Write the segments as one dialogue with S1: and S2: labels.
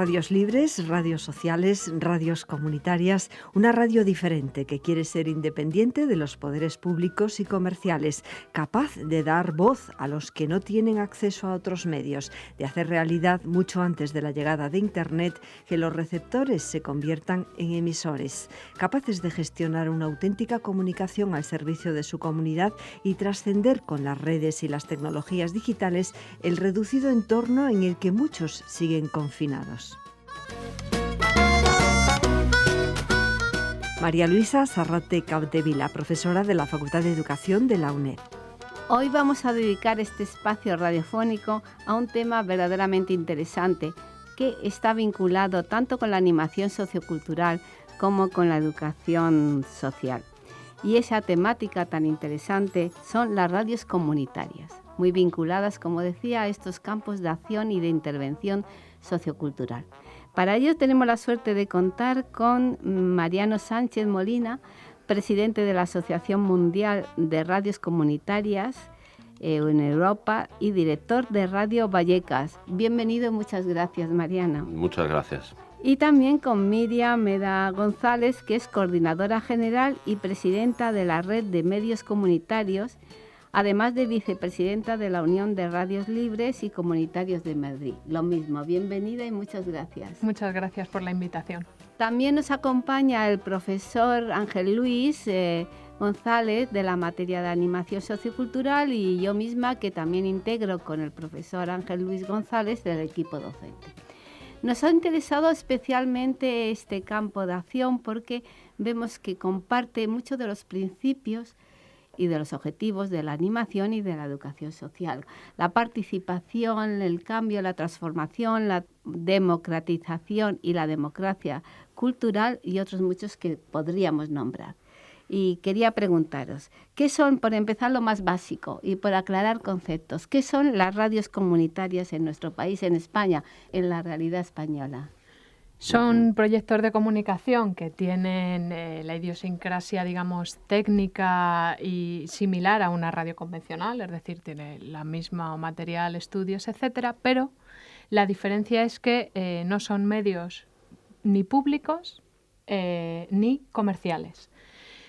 S1: Radios libres, radios sociales, radios comunitarias, una radio diferente que quiere ser independiente de los poderes públicos y comerciales, capaz de dar voz a los que no tienen acceso a otros medios, de hacer realidad mucho antes de la llegada de Internet que los receptores se conviertan en emisores, capaces de gestionar una auténtica comunicación al servicio de su comunidad y trascender con las redes y las tecnologías digitales el reducido entorno en el que muchos siguen confinados. María Luisa Sarrate Capdevila, profesora de la Facultad de Educación de la UNED.
S2: Hoy vamos a dedicar este espacio radiofónico a un tema verdaderamente interesante que está vinculado tanto con la animación sociocultural como con la educación social. Y esa temática tan interesante son las radios comunitarias, muy vinculadas, como decía, a estos campos de acción y de intervención sociocultural. Para ello tenemos la suerte de contar con Mariano Sánchez Molina, presidente de la Asociación Mundial de Radios Comunitarias en Europa y director de Radio Vallecas. Bienvenido y muchas gracias, Mariano.
S3: Muchas gracias.
S2: Y también con Miriam Meda González, que es coordinadora general y presidenta de la Red de Medios Comunitarios, además de vicepresidenta de la Unión de Radios Libres y Comunitarios de Madrid. Lo mismo, bienvenida y muchas gracias.
S4: Muchas gracias por la invitación.
S2: También nos acompaña el profesor Ángel Luis González de la materia de animación sociocultural y yo misma, que también integro con el profesor Ángel Luis González del equipo docente. Nos ha interesado especialmente este campo de acción porque vemos que comparte muchos de los principios y de los objetivos de la animación y de la educación social. La participación, el cambio, la transformación, la democratización y la democracia cultural y otros muchos que podríamos nombrar. Y quería preguntaros, ¿qué son, por empezar, lo más básico y por aclarar conceptos, qué son las radios comunitarias en nuestro país, en España, en la realidad española?
S4: Son proyectos de comunicación que tienen la idiosincrasia, digamos, técnica y similar a una radio convencional, es decir, tiene la misma material, estudios, etcétera, pero la diferencia es que no son medios ni públicos ni comerciales.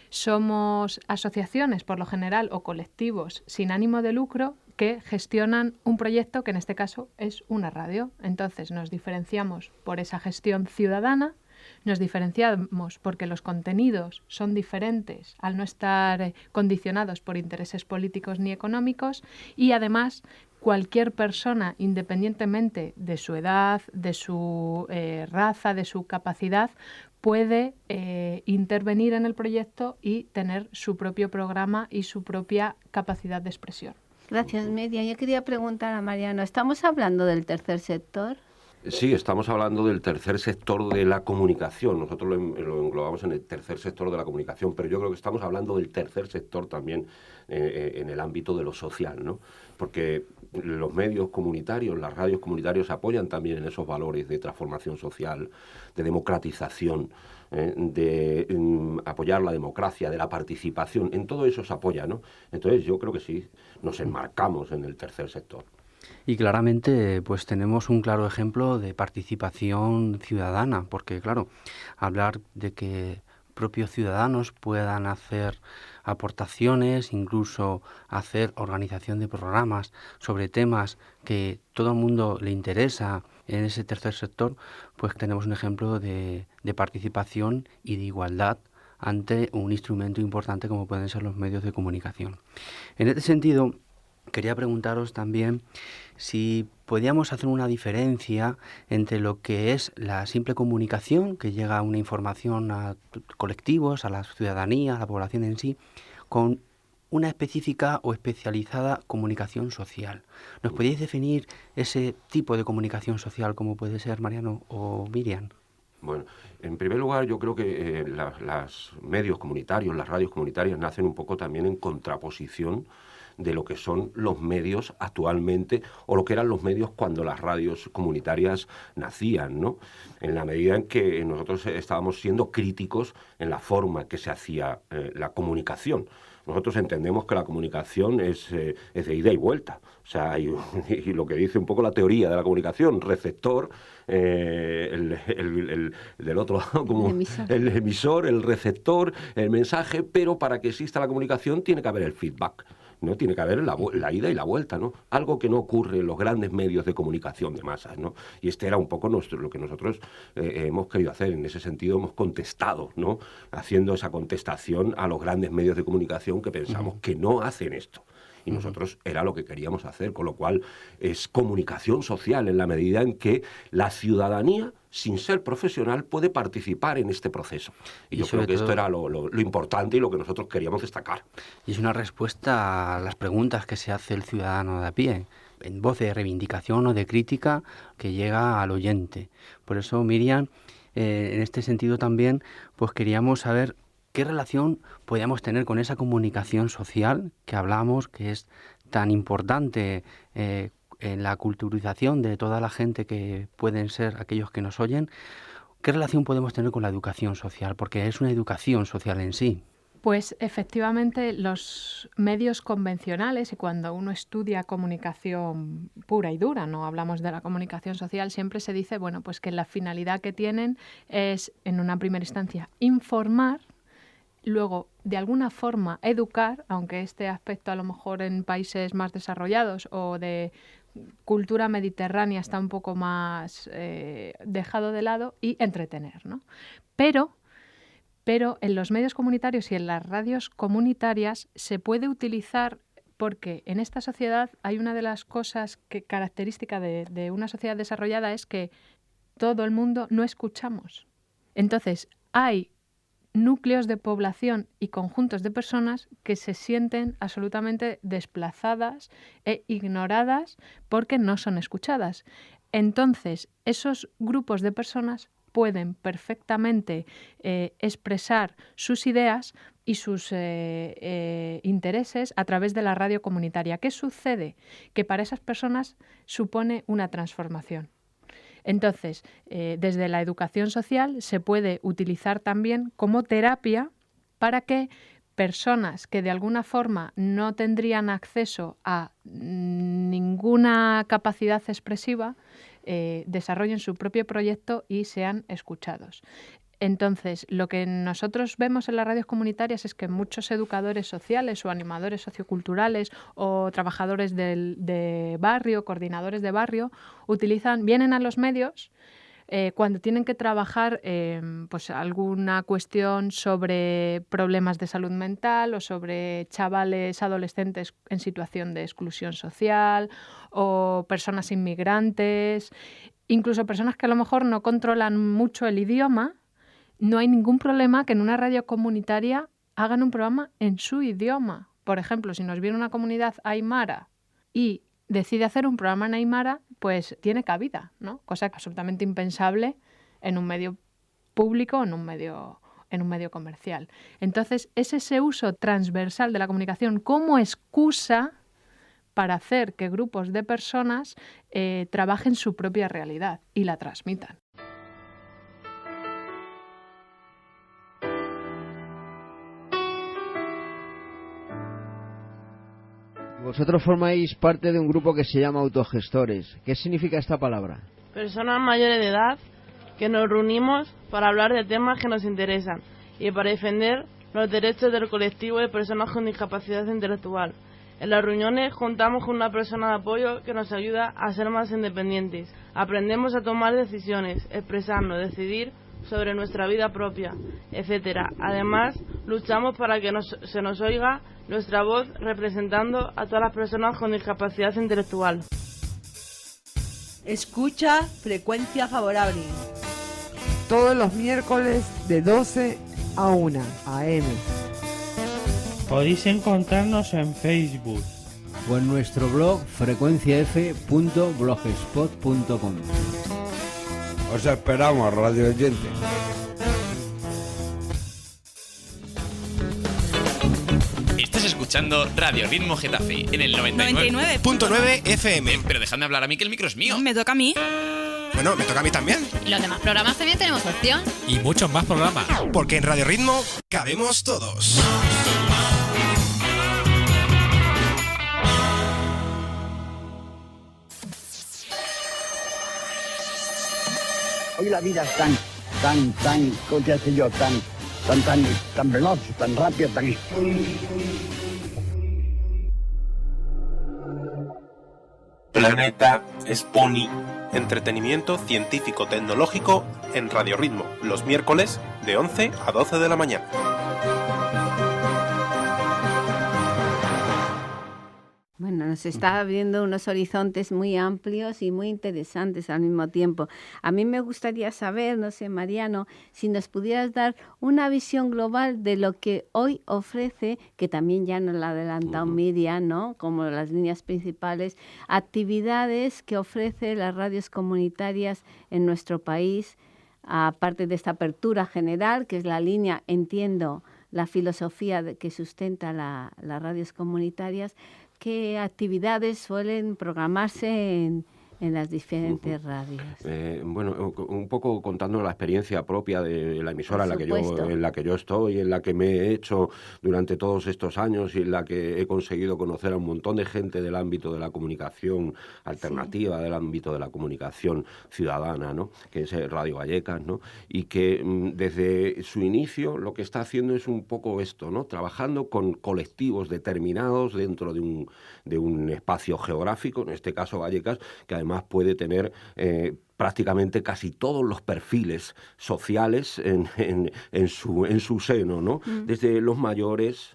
S4: Somos asociaciones, por lo general, o colectivos sin ánimo de lucro que gestionan un proyecto que en este caso es una radio. Entonces nos diferenciamos por esa gestión ciudadana, nos diferenciamos porque los contenidos son diferentes al no estar condicionados por intereses políticos ni económicos y además cualquier persona, independientemente de su edad, de su raza, de su capacidad, puede intervenir en el proyecto y tener su propio programa y su propia capacidad de expresión.
S2: Gracias, Media. Yo quería preguntar a Mariano, ¿estamos hablando del tercer sector?
S3: Sí, estamos hablando del tercer sector de la comunicación. Nosotros lo englobamos en el tercer sector de la comunicación, pero yo creo que estamos hablando del tercer sector también en el ámbito de lo social, ¿no? Porque los medios comunitarios, las radios comunitarias apoyan también en esos valores de transformación social, de democratización, de apoyar la democracia, de la participación. En todo eso se apoya, ¿no? Entonces yo creo que sí, nos enmarcamos en el tercer sector.
S5: Y claramente pues tenemos un claro ejemplo de participación ciudadana, porque claro, hablar de que propios ciudadanos puedan hacer aportaciones, incluso hacer organización de programas sobre temas que todo el mundo le interesa en ese tercer sector, pues tenemos un ejemplo de participación y de igualdad ante un instrumento importante como pueden ser los medios de comunicación. En este sentido, quería preguntaros también si podíamos hacer una diferencia entre lo que es la simple comunicación, que llega una información a colectivos, a la ciudadanía, a la población en sí, con una específica o especializada comunicación social. ¿Nos podéis definir ese tipo de comunicación social como puede ser, Mariano o Miriam?
S3: Bueno, en primer lugar, yo creo que los medios comunitarios, las radios comunitarias nacen un poco también en contraposición de lo que son los medios actualmente o lo que eran los medios cuando las radios comunitarias nacían, ¿no? En la medida en que nosotros estábamos siendo críticos en la forma que se hacía la comunicación. Nosotros entendemos que la comunicación es de ida y vuelta. O sea, y lo que dice un poco la teoría de la comunicación, receptor, el del otro lado, como el emisor, el receptor, el mensaje, pero para que exista la comunicación tiene que haber el feedback, ¿no? Tiene que haber la ida y la vuelta, ¿no? Algo que no ocurre en los grandes medios de comunicación de masas, ¿no? Y este era un poco lo que nosotros hemos querido hacer. En ese sentido hemos contestado, ¿no? Haciendo esa contestación a los grandes medios de comunicación que pensamos que no hacen esto. Y nosotros era lo que queríamos hacer, con lo cual es comunicación social en la medida en que la ciudadanía, sin ser profesional, puede participar en este proceso. Y yo creo que esto era lo importante y lo que nosotros queríamos destacar.
S5: Y es una respuesta a las preguntas que se hace el ciudadano de a pie, en voz de reivindicación o de crítica que llega al oyente. Por eso, Miriam, en este sentido también, pues queríamos saber ¿qué relación podíamos tener con esa comunicación social que hablamos, que es tan importante en la culturización de toda la gente que pueden ser aquellos que nos oyen? ¿Qué relación podemos tener con la educación social? Porque es una educación social en sí.
S4: Pues efectivamente los medios convencionales, y cuando uno estudia comunicación pura y dura, no hablamos de la comunicación social, siempre se dice, bueno, pues que la finalidad que tienen es, en una primera instancia, informar, luego, de alguna forma, educar, aunque este aspecto a lo mejor en países más desarrollados o de cultura mediterránea está un poco más dejado de lado, y entretener, ¿no? Pero en los medios comunitarios y en las radios comunitarias se puede utilizar, porque en esta sociedad hay una de las cosas que característica de una sociedad desarrollada es que todo el mundo no escuchamos. Entonces, hay núcleos de población y conjuntos de personas que se sienten absolutamente desplazadas e ignoradas porque no son escuchadas. Entonces, esos grupos de personas pueden perfectamente expresar sus ideas y sus intereses a través de la radio comunitaria. ¿Qué sucede? Que para esas personas supone una transformación. Entonces, desde la educación social se puede utilizar también como terapia para que personas que de alguna forma no tendrían acceso a ninguna capacidad expresiva desarrollen su propio proyecto y sean escuchados. Entonces, lo que nosotros vemos en las radios comunitarias es que muchos educadores sociales o animadores socioculturales o trabajadores de barrio, coordinadores de barrio, vienen a los medios cuando tienen que trabajar pues alguna cuestión sobre problemas de salud mental o sobre chavales adolescentes en situación de exclusión social o personas inmigrantes, incluso personas que a lo mejor no controlan mucho el idioma. No hay ningún problema que en una radio comunitaria hagan un programa en su idioma. Por ejemplo, si nos viene una comunidad aymara y decide hacer un programa en aymara, pues tiene cabida, ¿no? Cosa absolutamente impensable en un medio público o en un medio comercial. Entonces, es ese uso transversal de la comunicación como excusa para hacer que grupos de personas trabajen su propia realidad y la transmitan.
S6: Vosotros formáis parte de un grupo que se llama autogestores. ¿Qué significa esta palabra?
S7: Personas mayores de edad que nos reunimos para hablar de temas que nos interesan y para defender los derechos del colectivo de personas con discapacidad intelectual. En las reuniones juntamos con una persona de apoyo que nos ayuda a ser más independientes. Aprendemos a tomar decisiones, expresarnos, decidir sobre nuestra vida propia, etc. Además, luchamos para que se nos oiga nuestra voz representando a todas las personas con discapacidad intelectual.
S8: Escucha Frecuencia Favorable.
S9: Todos los miércoles de 12 a 1 a.m.
S10: Podéis encontrarnos en Facebook
S6: o en nuestro blog frecuenciaf.blogspot.com.
S11: Os esperamos, radio oyente.
S12: Estás escuchando Radio Ritmo Getafe en el 99.9 FM. Pero dejadme hablar a mí, que el micro es mío.
S13: Me toca a mí.
S14: Bueno, me toca a mí también.
S13: Los demás programas también tenemos opción.
S14: Y muchos más programas. Porque en Radio Ritmo cabemos todos.
S15: hoy la vida es ¿cómo te hace yo? Tan veloz, tan rápido, tan...
S16: Planeta Spony. Entretenimiento científico-tecnológico en Radio Ritmo, los miércoles de 11 a 12 de la mañana.
S2: Bueno, nos está abriendo unos horizontes muy amplios y muy interesantes al mismo tiempo. A mí me gustaría saber, no sé, Mariano, si nos pudieras dar una visión global de lo que hoy ofrece, que también ya nos la ha adelantado Miriam, ¿no? Como las líneas principales, actividades que ofrece las radios comunitarias en nuestro país, aparte de esta apertura general, que es la línea, entiendo, la filosofía que sustenta las radios comunitarias. ¿Qué actividades suelen programarse en las diferentes radios?
S3: Bueno, un poco contando la experiencia propia de la emisora en la que yo estoy, en la que me he hecho durante todos estos años y en la que he conseguido conocer a un montón de gente del ámbito de la comunicación alternativa, del ámbito de la comunicación ciudadana, ¿no? Que es Radio Vallecas, ¿no? Y que desde su inicio lo que está haciendo es un poco esto, ¿no? Trabajando con colectivos determinados dentro de un espacio geográfico, en este caso Vallecas, que además puede tener prácticamente casi todos los perfiles sociales en su seno, ¿no? Desde los mayores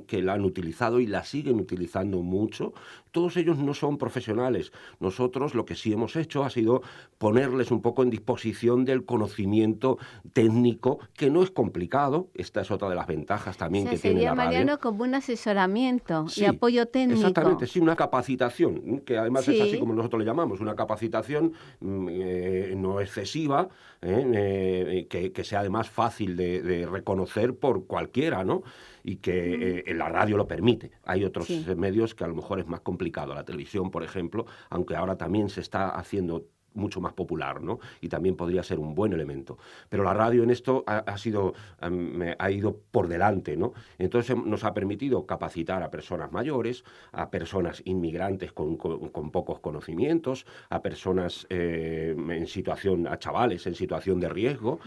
S3: que la han utilizado y la siguen utilizando mucho. Todos ellos no son profesionales. Nosotros lo que sí hemos hecho ha sido ponerles un poco en disposición del conocimiento técnico, que no es complicado. Esta es otra de las ventajas también que tiene la radio.
S2: Sería, Mariano, como un asesoramiento y apoyo técnico.
S3: Exactamente, sí, una capacitación, que además es así como nosotros le llamamos, una capacitación no excesiva, que sea además fácil de reconocer por cualquiera, ¿no? Y que la radio lo permite. Hay otros medios que a lo mejor es más complicado. La televisión, por ejemplo, aunque ahora también se está haciendo mucho más popular, ¿no? Y también podría ser un buen elemento. Pero la radio en esto ha ido por delante, ¿no? Entonces nos ha permitido capacitar a personas mayores, a personas inmigrantes con pocos conocimientos, a personas a chavales en situación de riesgo.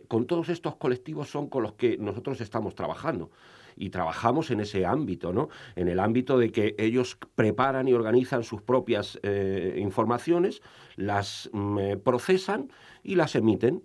S3: Con todos estos colectivos son con los que nosotros estamos trabajando. Y trabajamos en ese ámbito, ¿no? En el ámbito de que ellos preparan y organizan sus propias informaciones, las procesan y las emiten.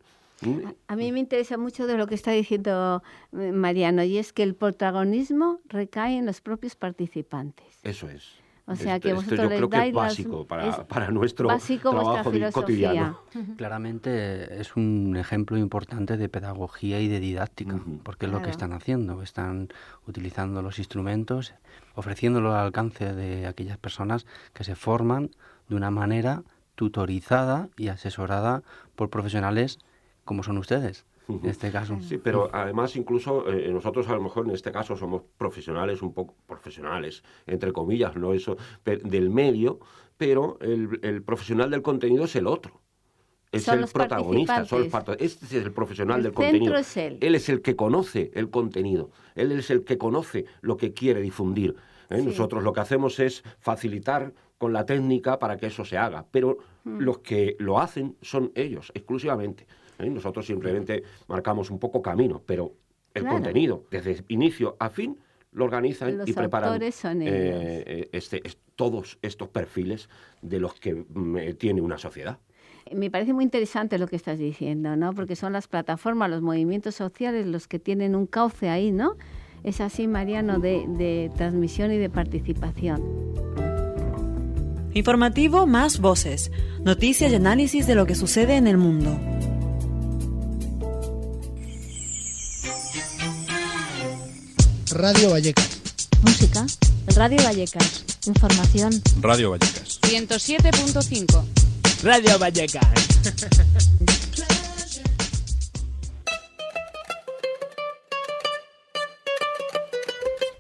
S2: A mí me interesa mucho de lo que está diciendo Mariano, y es que el protagonismo recae en los propios participantes.
S3: Eso es.
S2: O sea, que vosotros
S3: yo
S2: les
S3: creo que
S2: dais
S3: es básico para nuestro trabajo cotidiano.
S5: Claramente es un ejemplo importante de pedagogía y de didáctica, porque es lo que están haciendo. Están utilizando los instrumentos, ofreciéndolo al alcance de aquellas personas que se forman de una manera tutorizada y asesorada por profesionales como son ustedes. En este caso.
S3: Sí, pero además incluso nosotros a lo mejor en este caso somos profesionales, un poco profesionales, entre comillas, no eso, del medio, pero el profesional del contenido es el otro. Es el protagonista, este es el profesional del contenido.
S2: Es él.
S3: Él es el que conoce el contenido, él es el que conoce lo que quiere difundir. Nosotros lo que hacemos es facilitar con la técnica para que eso se haga, pero los que lo hacen son ellos, exclusivamente. Nosotros simplemente marcamos un poco camino, pero el contenido, desde inicio a fin, lo organizan y preparan todos estos perfiles de los que tiene una sociedad.
S2: Me parece muy interesante lo que estás diciendo, ¿no? Porque son las plataformas, los movimientos sociales los que tienen un cauce ahí, ¿no? Es así, Mariano, de transmisión y de participación.
S17: Informativo más voces, noticias y análisis de lo que sucede en el mundo.
S18: Radio Vallecas.
S19: Música. Radio Vallecas. Información.
S16: Radio Vallecas.
S19: 107.5.
S18: Radio Vallecas.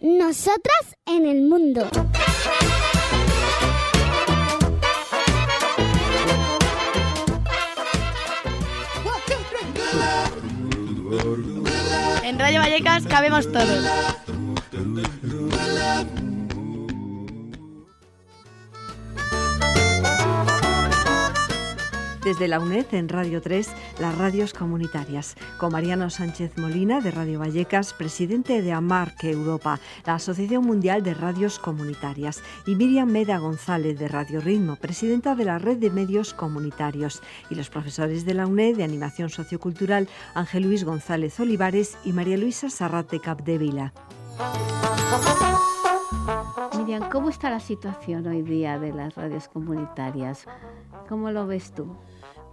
S20: Nosotras en el mundo.
S8: En Radio Vallecas cabemos todos.
S1: Desde la UNED en Radio 3, las radios comunitarias, con Mariano Sánchez Molina de Radio Vallecas, presidente de AMARC Europa, la Asociación Mundial de Radios Comunitarias, y Miriam Meda González de Radio Ritmo, presidenta de la Red de Medios Comunitarios, y los profesores de la UNED de Animación Sociocultural, Ángel Luis González Olivares y María Luisa Sarrate Capdevila.
S2: Miriam, ¿cómo está la situación hoy día de las radios comunitarias? ¿Cómo lo ves tú?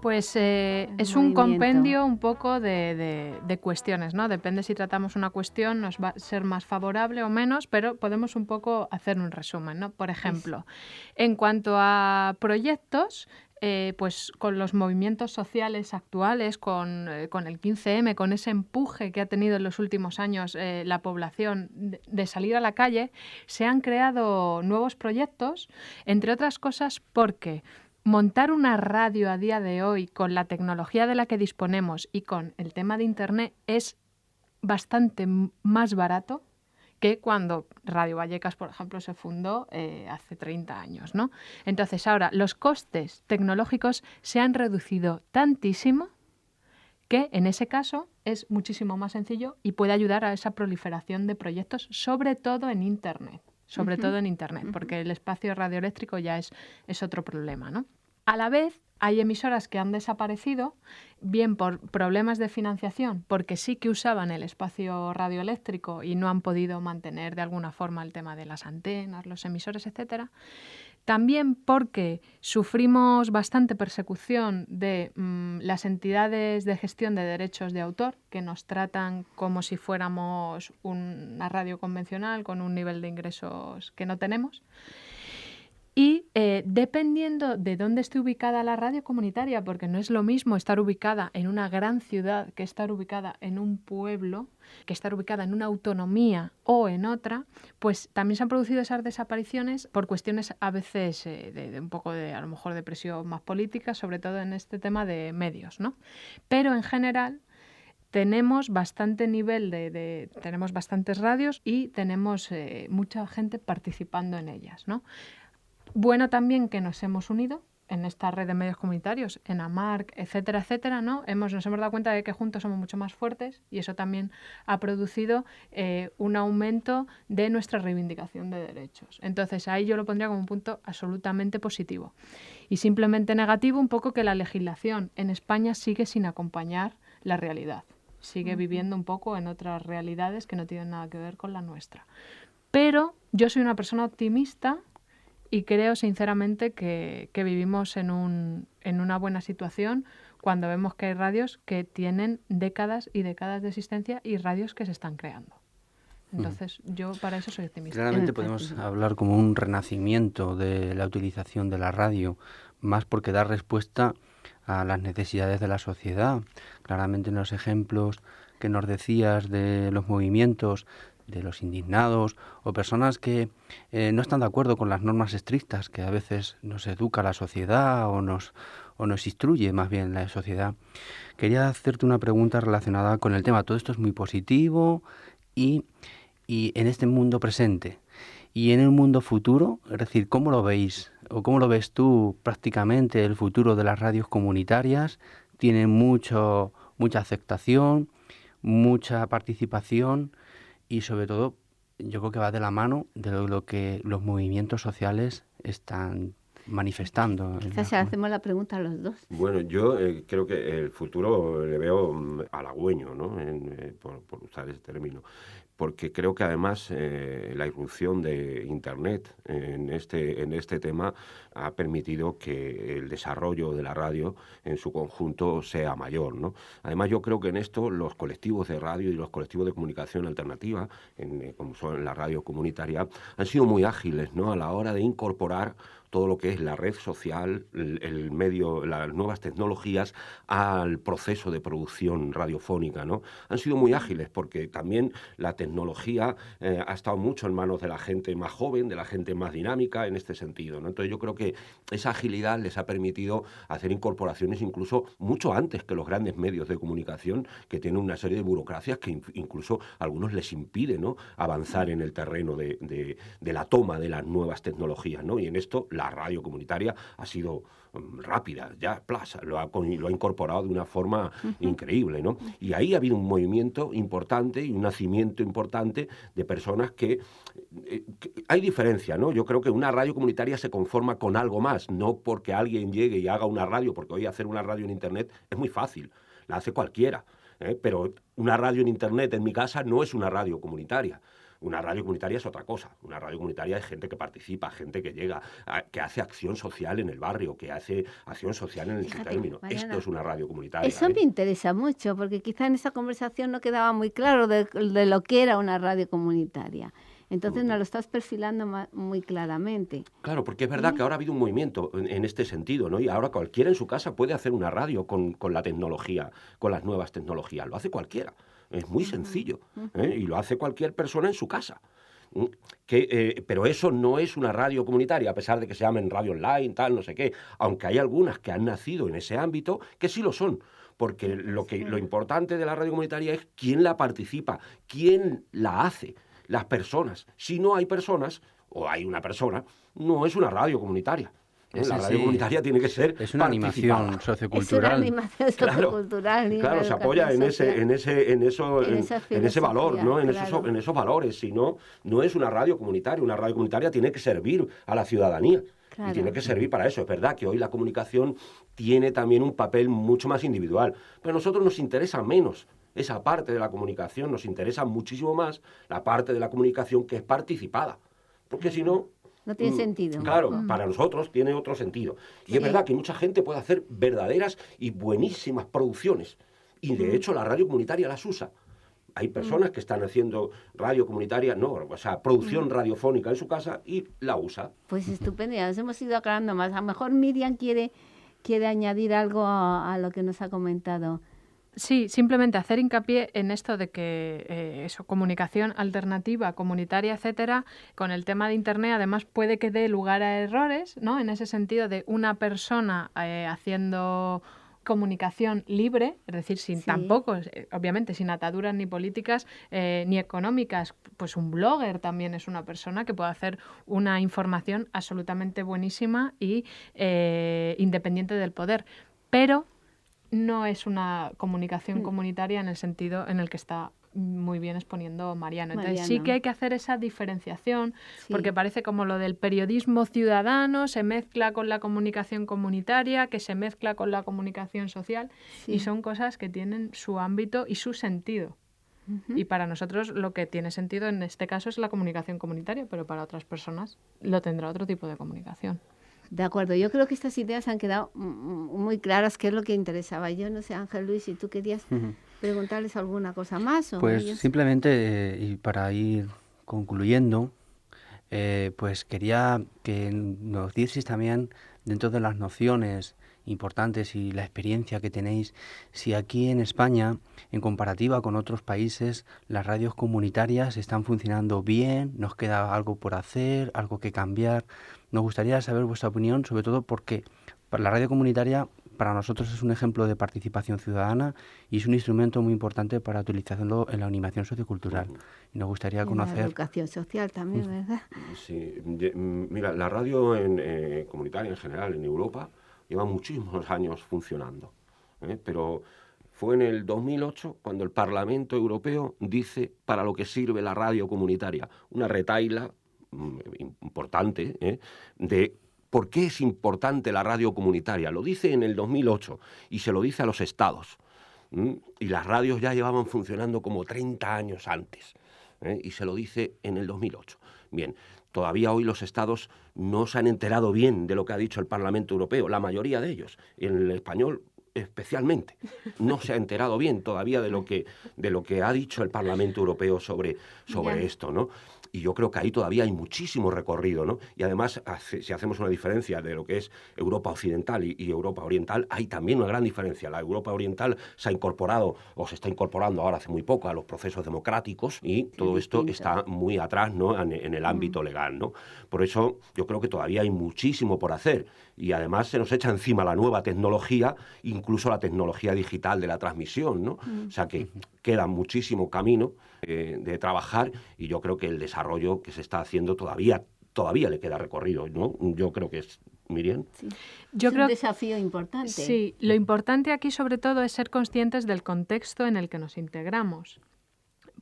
S4: Pues es un compendio un poco de cuestiones, ¿no? Depende si tratamos una cuestión, nos va a ser más favorable o menos, pero podemos un poco hacer un resumen, ¿no? Por ejemplo, en cuanto a proyectos, pues con los movimientos sociales actuales, con el 15M, con ese empuje que ha tenido en los últimos años la población de salir a la calle, se han creado nuevos proyectos, entre otras cosas porque montar una radio a día de hoy con la tecnología de la que disponemos y con el tema de Internet es bastante más barato que cuando Radio Vallecas, por ejemplo, se fundó hace 30 años, ¿no? Entonces, ahora los costes tecnológicos se han reducido tantísimo que en ese caso es muchísimo más sencillo y puede ayudar a esa proliferación de proyectos, sobre todo en Internet. Todo en Internet, porque el espacio radioeléctrico ya es otro problema, ¿no? A la vez, hay emisoras que han desaparecido, bien por problemas de financiación, porque sí que usaban el espacio radioeléctrico y no han podido mantener de alguna forma el tema de las antenas, los emisores, etcétera. También porque sufrimos bastante persecución de las entidades de gestión de derechos de autor, que nos tratan como si fuéramos una radio convencional con un nivel de ingresos que no tenemos. Y dependiendo de dónde esté ubicada la radio comunitaria, porque no es lo mismo estar ubicada en una gran ciudad que estar ubicada en un pueblo, que estar ubicada en una autonomía o en otra, pues también se han producido esas desapariciones por cuestiones a veces de un poco de, a lo mejor, de presión más política, sobre todo en este tema de medios, ¿no? Pero en general tenemos bastante nivel tenemos bastantes radios y tenemos mucha gente participando en ellas, ¿no? Bueno también que nos hemos unido en esta red de medios comunitarios, en AMARC, etcétera, etcétera, ¿no? Nos hemos dado cuenta de que juntos somos mucho más fuertes y eso también ha producido un aumento de nuestra reivindicación de derechos. Entonces, ahí yo lo pondría como un punto absolutamente positivo. Y simplemente negativo, un poco que la legislación en España sigue sin acompañar la realidad. Sigue viviendo un poco en otras realidades que no tienen nada que ver con la nuestra. Pero yo soy una persona optimista y creo sinceramente que vivimos en una buena situación cuando vemos que hay radios que tienen décadas y décadas de existencia y radios que se están creando. Entonces, yo para eso soy optimista.
S5: Claramente podemos hablar como un renacimiento de la utilización de la radio, más porque da respuesta a las necesidades de la sociedad. Claramente en los ejemplos que nos decías de los movimientos, de los indignados o personas que no están de acuerdo con las normas estrictas que a veces nos educa la sociedad o nos instruye más bien la sociedad. Quería hacerte una pregunta relacionada con el tema. Todo esto es muy positivo y en este mundo presente. Y en el mundo futuro, es decir, ¿cómo lo veis? ¿O cómo lo ves tú prácticamente el futuro de las radios comunitarias? Tienen mucha aceptación, mucha participación. Y sobre todo, yo creo que va de la mano de lo que los movimientos sociales están manifestando.
S2: Quizás hacemos la pregunta a los dos.
S3: Bueno, yo creo que el futuro le veo halagüeño, ¿no? Por usar ese término. Porque creo que además la irrupción de Internet en este tema ha permitido que el desarrollo de la radio en su conjunto sea mayor, ¿no? Además, yo creo que en esto los colectivos de radio y los colectivos de comunicación alternativa, como son la radio comunitaria, han sido muy ágiles, ¿no? A la hora de incorporar todo lo que es la red social, el medio, las nuevas tecnologías al proceso de producción radiofónica, ¿no? Han sido muy ágiles porque también la tecnología tecnología ha estado mucho en manos de la gente más joven, de la gente más dinámica en este sentido, ¿no? Entonces yo creo que esa agilidad les ha permitido hacer incorporaciones incluso mucho antes que los grandes medios de comunicación, que tienen una serie de burocracias que incluso a algunos les impide, ¿no?, avanzar en el terreno de la toma de las nuevas tecnologías, ¿no? Y en esto la radio comunitaria ha sido rápida, ya lo ha incorporado de una forma increíble, ¿no? Y ahí ha habido un movimiento importante y un nacimiento importante de personas que hay diferencia, ¿no? Yo creo que una radio comunitaria se conforma con algo más, no porque alguien llegue y haga una radio, porque hoy hacer una radio en Internet es muy fácil, la hace cualquiera, pero una radio en Internet en mi casa no es una radio comunitaria. Una radio comunitaria es otra cosa. Una radio comunitaria es gente que participa, gente que llega, que hace acción social en el barrio, que hace acción social en el término. Esto es una radio comunitaria.
S2: Eso me interesa mucho, porque quizá en esa conversación no quedaba muy claro de lo que era una radio comunitaria. Entonces nos lo estás perfilando muy claramente.
S3: Claro, porque es verdad que ahora ha habido un movimiento en este sentido, ¿no? Y ahora cualquiera en su casa puede hacer una radio con la tecnología, con las nuevas tecnologías. Lo hace cualquiera. Es muy sencillo, y lo hace cualquier persona en su casa. Pero eso no es una radio comunitaria, a pesar de que se llamen radio online, tal, no sé qué. Aunque hay algunas que han nacido en ese ámbito que sí lo son. Porque lo importante de la radio comunitaria es quién la participa, quién la hace, las personas. Si no hay personas, o hay una persona, no es una radio comunitaria. La radio comunitaria tiene que ser
S5: es una animación sociocultural.
S2: Es una animación sociocultural.
S3: Claro, se apoya en ese valor, ¿no? En esos valores. Si no, no es una radio comunitaria. Una radio comunitaria tiene que servir a la ciudadanía. Claro. Y tiene que servir para eso. Es verdad que hoy la comunicación tiene también un papel mucho más individual. Pero a nosotros nos interesa menos esa parte de la comunicación. Nos interesa muchísimo más la parte de la comunicación que es participada. Porque si no...
S2: No tiene sentido.
S3: Claro, para nosotros tiene otro sentido. Y es verdad que mucha gente puede hacer verdaderas y buenísimas producciones. Y de hecho la radio comunitaria las usa. Hay personas que están haciendo radio comunitaria, producción radiofónica en su casa y la usa.
S2: Pues estupendo, ya nos hemos ido aclarando más. A lo mejor Miriam quiere añadir algo a lo que nos ha comentado.
S4: Sí, simplemente hacer hincapié en esto de que comunicación alternativa, comunitaria, etcétera, con el tema de Internet, además puede que dé lugar a errores, ¿no? En ese sentido de una persona haciendo comunicación libre, es decir, sin tampoco, obviamente, sin ataduras ni políticas ni económicas. Pues un blogger también es una persona que puede hacer una información absolutamente buenísima y independiente del poder, pero no es una comunicación comunitaria en el sentido en el que está muy bien exponiendo Mariano. Entonces sí que hay que hacer esa diferenciación, porque parece como lo del periodismo ciudadano se mezcla con la comunicación comunitaria, que se mezcla con la comunicación social, y son cosas que tienen su ámbito y su sentido. Y para nosotros lo que tiene sentido en este caso es la comunicación comunitaria, pero para otras personas lo tendrá otro tipo de comunicación.
S2: De acuerdo, yo creo que estas ideas han quedado muy claras, que es lo que interesaba. Yo no sé, Ángel Luis, si tú querías preguntarles alguna cosa más.
S5: Pues ellos... simplemente, y para ir concluyendo, pues quería que nos dieseis también, dentro de las nociones importantes y la experiencia que tenéis, si aquí en España, en comparativa con otros países, las radios comunitarias están funcionando bien, nos queda algo por hacer, algo que cambiar. Nos gustaría saber vuestra opinión, sobre todo porque la radio comunitaria para nosotros es un ejemplo de participación ciudadana y es un instrumento muy importante para utilizarlo en la animación sociocultural. Y nos gustaría conocer...
S2: La educación social también, ¿verdad?
S3: Sí, mira, la radio comunitaria en general en Europa lleva muchísimos años funcionando, pero fue en el 2008 cuando el Parlamento Europeo dice para lo que sirve la radio comunitaria, una retahíla importante de por qué es importante la radio comunitaria. Lo dice en el 2008 y se lo dice a los estados. Y las radios ya llevaban funcionando como 30 años antes, y se lo dice en el 2008. Bien, todavía hoy los estados no se han enterado bien de lo que ha dicho el Parlamento Europeo, la mayoría de ellos, en el español especialmente, no se ha enterado bien todavía de lo que ha dicho el Parlamento Europeo sobre esto, ¿no? Y yo creo que ahí todavía hay muchísimo recorrido, ¿no? Y además, si hacemos una diferencia de lo que es Europa Occidental y Europa Oriental, hay también una gran diferencia. La Europa Oriental se ha incorporado, o se está incorporando ahora hace muy poco, a los procesos democráticos, y todo esto está muy atrás, ¿no?, en el ámbito legal, ¿no? Por eso yo creo que todavía hay muchísimo por hacer. Y además se nos echa encima la nueva tecnología, incluso la tecnología digital de la transmisión, ¿no? O sea que queda muchísimo camino de trabajar, y yo creo que el desarrollo que se está haciendo todavía le queda recorrido, ¿no? Yo creo que es... Miriam.
S2: Sí. Yo creo un desafío importante.
S4: Sí, lo importante aquí sobre todo es ser conscientes del contexto en el que nos integramos.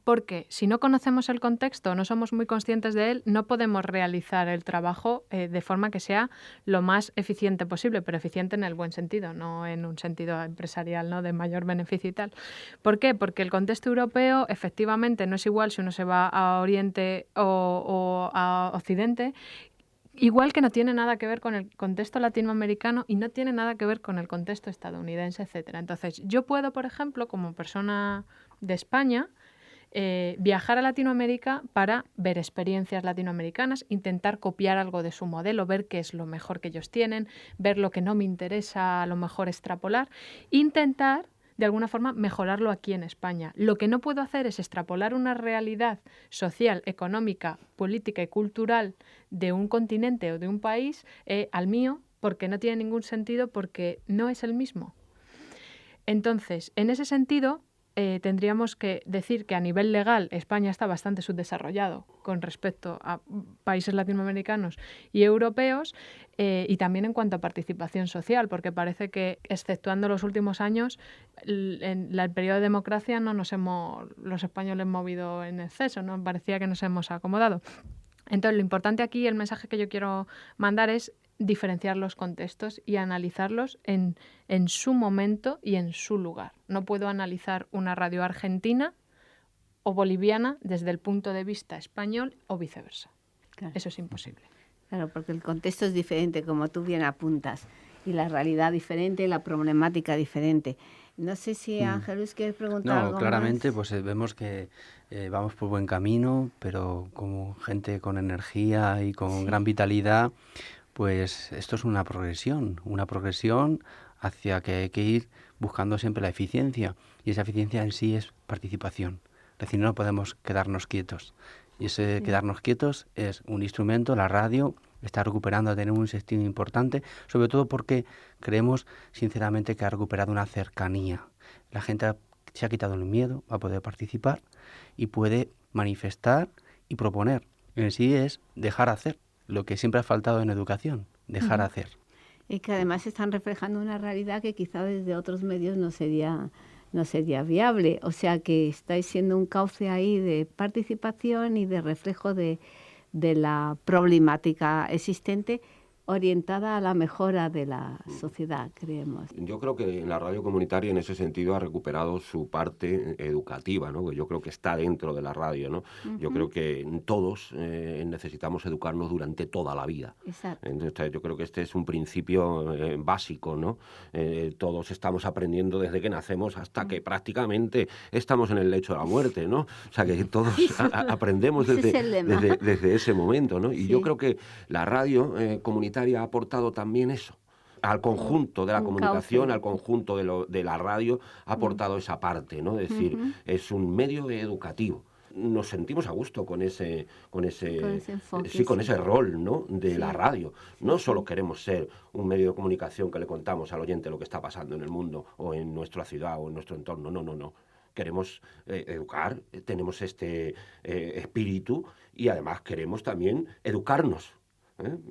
S4: Porque si no conocemos el contexto, no somos muy conscientes de él, no podemos realizar el trabajo de forma que sea lo más eficiente posible, pero eficiente en el buen sentido, no en un sentido empresarial, ¿no?, de mayor beneficio y tal. ¿Por qué? Porque el contexto europeo efectivamente no es igual si uno se va a Oriente o a Occidente, igual que no tiene nada que ver con el contexto latinoamericano y no tiene nada que ver con el contexto estadounidense, etcétera. Entonces, yo puedo, por ejemplo, como persona de España, viajar a Latinoamérica para ver experiencias latinoamericanas, intentar copiar algo de su modelo, ver qué es lo mejor que ellos tienen, ver lo que no me interesa, a lo mejor extrapolar, intentar de alguna forma mejorarlo aquí en España. Lo que no puedo hacer es extrapolar una realidad social, económica, política y cultural de un continente o de un país al mío, porque no tiene ningún sentido, porque no es el mismo. Entonces, en ese sentido, tendríamos que decir que a nivel legal España está bastante subdesarrollado con respecto a países latinoamericanos y europeos, y también en cuanto a participación social, porque parece que, exceptuando los últimos años, en el periodo de democracia no nos hemos los españoles movido en exceso, ¿no? Parecía que nos hemos acomodado. Entonces, lo importante aquí, el mensaje que yo quiero mandar es diferenciar los contextos y analizarlos en su momento y en su lugar. No puedo analizar una radio argentina o boliviana desde el punto de vista español o viceversa. Claro. Eso es imposible.
S2: Claro, porque el contexto es diferente, como tú bien apuntas, y la realidad diferente y la problemática diferente. No sé si Ángel Luis quiere preguntar algo
S5: claramente,
S2: más.
S5: Pues vemos que vamos por buen camino, pero como gente con energía y con gran vitalidad, pues esto es una progresión hacia que hay que ir buscando siempre la eficiencia, y esa eficiencia en sí es participación. Es decir, no podemos quedarnos quietos, y ese quedarnos quietos es un instrumento. La radio está recuperando a tener un sentido importante, sobre todo porque creemos sinceramente que ha recuperado una cercanía. La gente se ha quitado el miedo a poder participar y puede manifestar y proponer. En sí es dejar hacer. Lo que siempre ha faltado en educación, dejar hacer.
S2: Y que además están reflejando una realidad que quizá desde otros medios no sería viable. O sea que estáis siendo un cauce ahí de participación y de reflejo de la problemática existente, orientada a la mejora de la sociedad, creemos.
S3: Yo creo que la radio comunitaria en ese sentido ha recuperado su parte educativa, ¿no? Yo creo que está dentro de la radio, ¿no? Yo creo que todos necesitamos educarnos durante toda la vida.
S2: Exacto.
S3: Entonces, yo creo que este es un principio básico, ¿no? Todos estamos aprendiendo desde que nacemos hasta que prácticamente estamos en el lecho de la muerte, ¿no? O sea, que todos aprendemos desde ese momento, ¿no? Y yo creo que la radio comunitaria ha aportado también eso. Al conjunto de la comunicación, al conjunto de la radio, ha aportado esa parte, ¿no? Es decir, es un medio educativo. Nos sentimos a gusto con ese enfoque, con ese rol, ¿no?, de la radio. No solo queremos ser un medio de comunicación que le contamos al oyente lo que está pasando en el mundo o en nuestra ciudad o en nuestro entorno. No. Queremos educar, tenemos este espíritu, y además queremos también educarnos.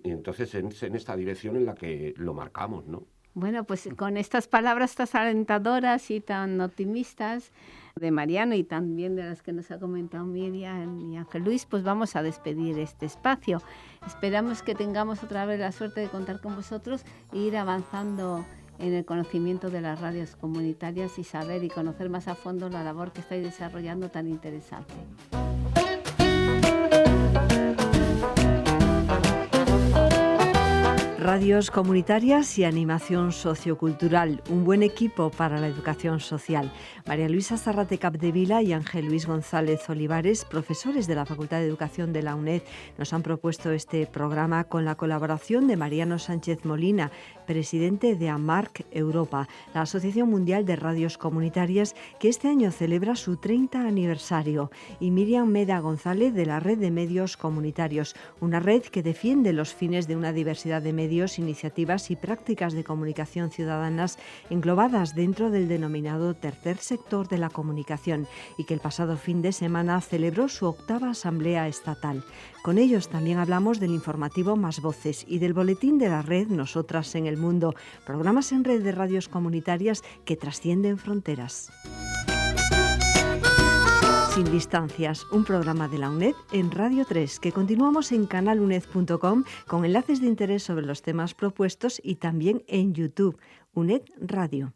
S3: Y entonces es en esta dirección en la que lo marcamos, ¿no?
S2: Bueno, pues con estas palabras tan alentadoras y tan optimistas de Mariano, y también de las que nos ha comentado Miriam y Ángel Luis, pues vamos a despedir este espacio. Esperamos que tengamos otra vez la suerte de contar con vosotros e ir avanzando en el conocimiento de las radios comunitarias y saber y conocer más a fondo la labor que estáis desarrollando tan interesante.
S1: Radios comunitarias y animación sociocultural, un buen equipo para la educación social. María Luisa Zarrate Capdevila y Ángel Luis González Olivares, profesores de la Facultad de Educación de la UNED, nos han propuesto este programa con la colaboración de Mariano Sánchez Molina, presidente de AMARC Europa, la Asociación Mundial de Radios Comunitarias, que este año celebra su 30 aniversario, y Miriam Meda González de la Red de Medios Comunitarios, una red que defiende los fines de una diversidad de medios, iniciativas y prácticas de comunicación ciudadanas englobadas dentro del denominado tercer sector de la comunicación, y que el pasado fin de semana celebró su 8ª Asamblea Estatal. Con ellos también hablamos del informativo Más Voces y del boletín de la red Nosotras en el Mundo, programas en red de radios comunitarias que trascienden fronteras. Sin distancias, un programa de la UNED en Radio 3, que continuamos en canaluned.com con enlaces de interés sobre los temas propuestos y también en YouTube, UNED Radio.